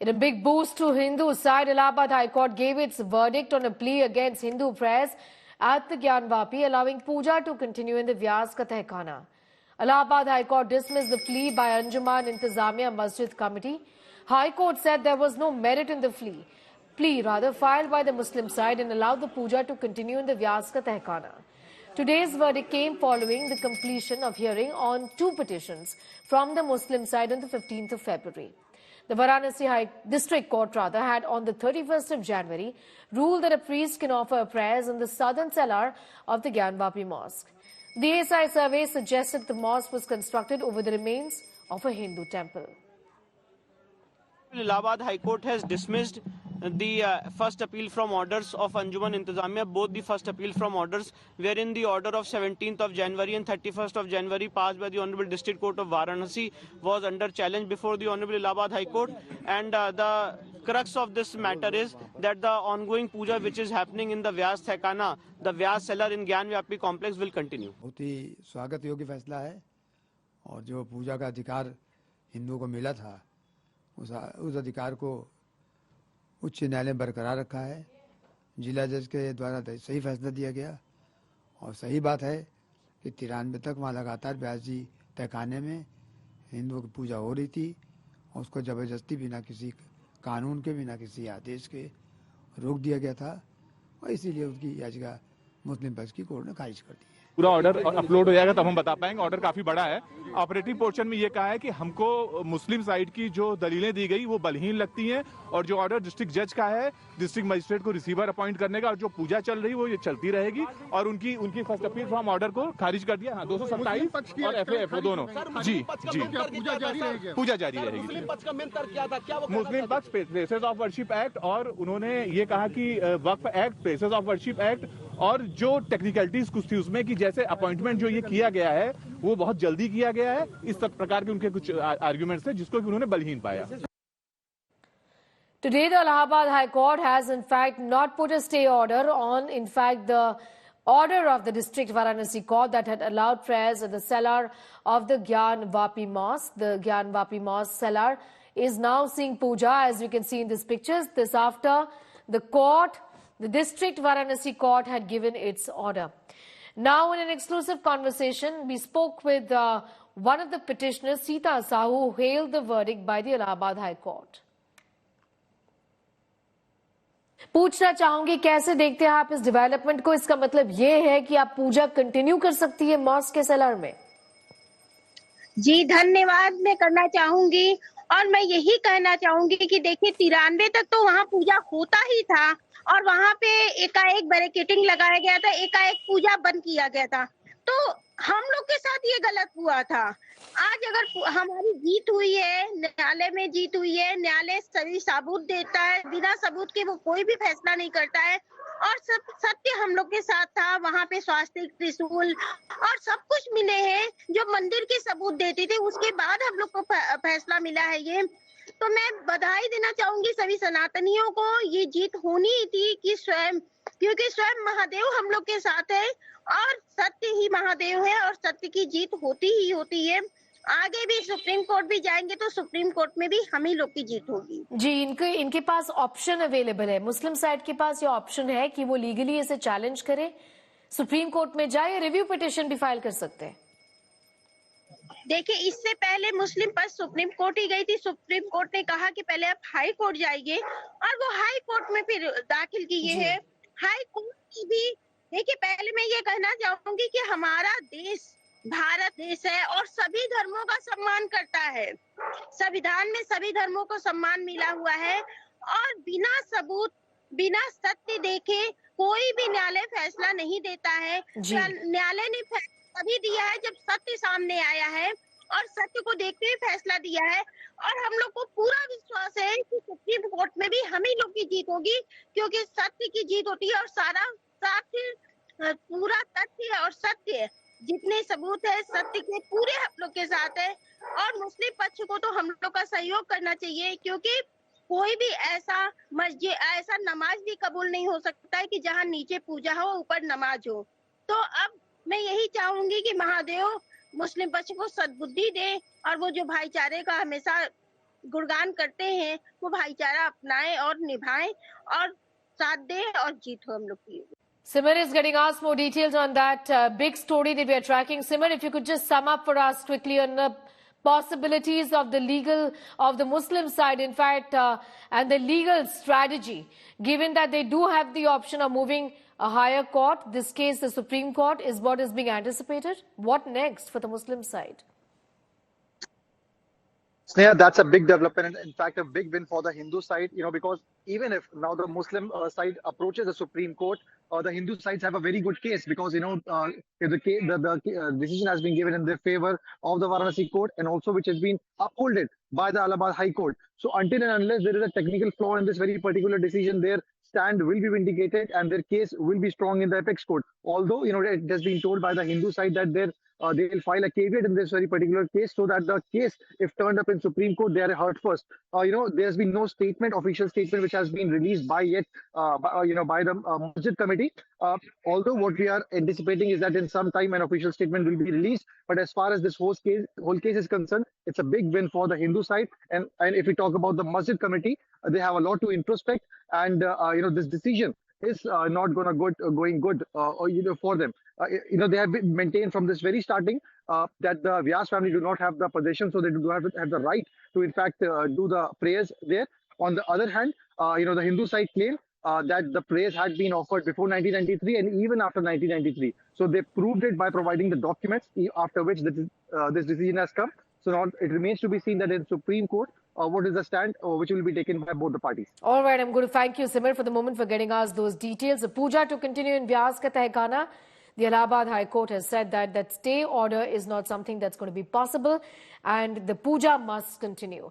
In a big boost to Hindu side, Allahabad High Court gave its verdict on a plea against Hindu prayers at the Gyanvapi, allowing puja to continue in the Vyas ka Tehkhana. Allahabad High Court dismissed the plea by Anjuman Intizamiya Masjid Committee. High Court said there was no merit in the plea rather filed by the Muslim side and allowed the puja to continue in the Vyas ka Tehkhana. Today's verdict came following the completion of hearing on two petitions from the Muslim side on the 15th of February. The Varanasi District Court had on the 31st of January ruled that a priest can offer prayers in the southern cellar of the Gyanvapi Mosque. The ASI survey suggested the mosque was constructed over the remains of a Hindu temple. Allahabad High Court has dismissed the first appeal from orders of Anjuman Intizamiya, both the first appeal from orders, wherein the order of 17th of January and 31st of January passed by the Honorable District Court of Varanasi was under challenge before the Honorable Allahabad High Court. And the crux of this matter is that the ongoing puja which is happening in the Vyas Tehkhana, the Vyas cellar in Gyanvapi complex, will continue. बहुत ही स्वागत योग्य फैसला है और जो पूजा का अधिकार हिंदुओं को मिला था उस अधिकार को उच्च न्यायालय बरकरार रखा है। जिला जज के द्वारा सही फैसला दिया गया और सही बात है कि 93 तक वहाँ लगातार व्यास जी तहखाने में हिंदुओं की पूजा हो रही थी और उसको जबरदस्ती बिना किसी कानून के बिना किसी आदेश के रोक दिया गया था और इसीलिए उसकी याचिका मुस्लिम पक्ष की कोर्ट ने खारिज कर दी है। पूरा ऑर्डर अपलोड हो जाएगा तब हम बता पाएंगे। ऑर्डर काफी बड़ा है। ऑपरेटिव पोर्शन में ये कहा है कि हमको मुस्लिम साइड की जो दलीलें दी गई वो बलहीन लगती हैं और जो ऑर्डर डिस्ट्रिक्ट जज का है, डिस्ट्रिक्ट मजिस्ट्रेट को रिसीवर अपॉइंट करने का, और जो पूजा चल रही वो ये चलती रहेगी और उनकी फर्स्ट अपील फ्रॉम ऑर्डर को खारिज कर दिया। हाँ, 227 और एफए दोनों। जी पूजा जारी रहेगी। मुस्लिम पक्ष प्लेसेस ऑफ वर्शिप एक्ट और उन्होंने ये कहा कि Waqf act, places of worship act और जो टेक्निकलिटीज कुछ थी उसमें कि जैसे अपॉइंटमेंट जो ये किया गया है वो बहुत जल्दी किया गया है, इस प्रकार के उनके कुछ आर्ग्यूमेंट्स थे जिसको कि उन्होंने बलहीन पाया। Today, the Allahabad High Court has in fact not put a stay order on, in fact, the order of the district Varanasi court that had allowed prayers at the cellar of the Gyanvapi Mosque. The Gyanvapi Mosque cellar is now seeing puja, as you can see in these pictures. This after the district Varanasi court had given its order. Now, in an exclusive conversation, we spoke with one of the petitioners, Sita Sahu, who hailed the verdict by the Allahabad High Court. पूछना चाहूंगी, कैसे देखते हैं आप इस development को? इसका मतलब ये है कि आप पूजा कंटिन्यू कर सकती है मॉस्क के सेलर में? जी धन्यवाद मैं करना चाहूंगी और मैं यही कहना चाहूंगी कि देखिए 93 तक तो वहाँ पूजा होता ही था और वहाँ पे एकाएक बैरिकेडिंग लगाया गया था, एकाएक पूजा बंद किया गया था, तो हम लोग के साथ ये गलत हुआ था। आज अगर हमारी जीत हुई है, न्यायालय में जीत हुई है, न्यायालय सभी सबूत देता है, बिना सबूत के वो कोई भी फैसला नहीं करता है और सब सत्य हम लोग के साथ था। वहाँ पे स्वास्थ्य त्रिशूल और सब कुछ मिले हैं जो मंदिर के सबूत देते थे, उसके बाद हम लोग को फैसला मिला है। ये तो मैं बधाई देना चाहूंगी सभी सनातनियों को। ये जीत होनी ही थी कि क्योंकि स्वयं महादेव हम लोग के साथ है और सत्य ही महादेव है और सत्य की जीत होती ही होती है। आगे भी सुप्रीम कोर्ट भी जाएंगे तो सुप्रीम कोर्ट में भी हम ही लोग की जीत होगी। जी, इनके पास ऑप्शन अवेलेबल है, मुस्लिम साइड के पास ये ऑप्शन है कि वो लीगली इसे चैलेंज करे, सुप्रीम कोर्ट में जाए, रिव्यू पिटिशन भी फाइल कर सकते हैं। देखिए, इससे पहले मुस्लिम पक्ष सुप्रीम कोर्ट ही गई थी। सुप्रीम कोर्ट ने कहा कि पहले आप हाई कोर्ट जाइए और वो हाई कोर्ट में फिर दाखिल किए हैं। हाई कोर्ट की भी देखिए, पहले मैं ये कहना चाहूंगी कि हमारा देश भारत देश है और सभी धर्मों का सम्मान करता है। संविधान में सभी धर्मों को सम्मान मिला हुआ है और बिना सबूत, बिना सत्य देखे कोई भी न्यायालय फैसला नहीं देता है। न्यायालय ने तभी दिया है जब सत्य सामने आया है और सत्य को देखते हुए फैसला दिया है और हम लोग को पूरा विश्वास है कि सुप्रीम कोर्ट में भी हम ही लोग की जीत होगी, क्योंकि सत्य की जीत होती है और सारा साथ पूरा तथ्य और सत्य, जितने सबूत है सत्य के पूरे हम लोग के साथ है। और मुस्लिम पक्ष को तो हम लोग का सहयोग करना चाहिए, क्योंकि कोई भी ऐसा मस्जिद, ऐसा नमाज भी कबूल नहीं हो सकता है कि जहाँ नीचे पूजा हो ऊपर नमाज हो। तो अब मैं यही चाहूंगी कि महादेव मुस्लिम पक्ष को सद्बुद्धि दे और वो जो भाईचारे का हमेशा गुणगान करते हैं वो भाईचारा अपनाएं और निभाएं और साथ दें और जीत हो हम लोग की। Simar is getting asked more details on that big story that we are tracking. Simar, if you could just sum up for us quickly on the possibilities of the Muslim side, in fact, and the legal strategy, given that they do have the option of moving a higher court. This case, the Supreme Court, is what is being anticipated. What next for the Muslim side? Sneha, that's a big development and in fact a big win for the Hindu side, because even if now the Muslim side approaches the Supreme Court, the Hindu sides have a very good case because, if the decision has been given in their favor of the Varanasi court and also which has been upholded by the Allahabad High Court. So until and unless there is a technical flaw in this very particular decision, their stand will be vindicated and their case will be strong in the apex court. Although, it has been told by the Hindu side that they will file a caveat in this very particular case so that the case, if turned up in Supreme Court, they are heard first. There's been no official statement which has been released by the Masjid Committee. Although what we are anticipating is that in some time an official statement will be released. But as far as this whole case is concerned, it's a big win for the Hindu side. And if we talk about the Masjid Committee, they have a lot to introspect. And this decision is not going good for them. They have been maintained from this very starting that the Vyas family do not have the possession, so they do not have the right to in fact do the prayers there. On the other hand, the Hindu side claim that the prayers had been offered before 1993 and even after 1993. So they proved it by providing the documents, after which this decision has come. So now it remains to be seen that in Supreme Court, what is the stand which will be taken by both the parties. All right, I'm going to thank you, Simar, for the moment for getting us those details. The puja to continue in Vyas ka Tehkana. The Allahabad High Court has said that stay order is not something that's going to be possible and the puja must continue.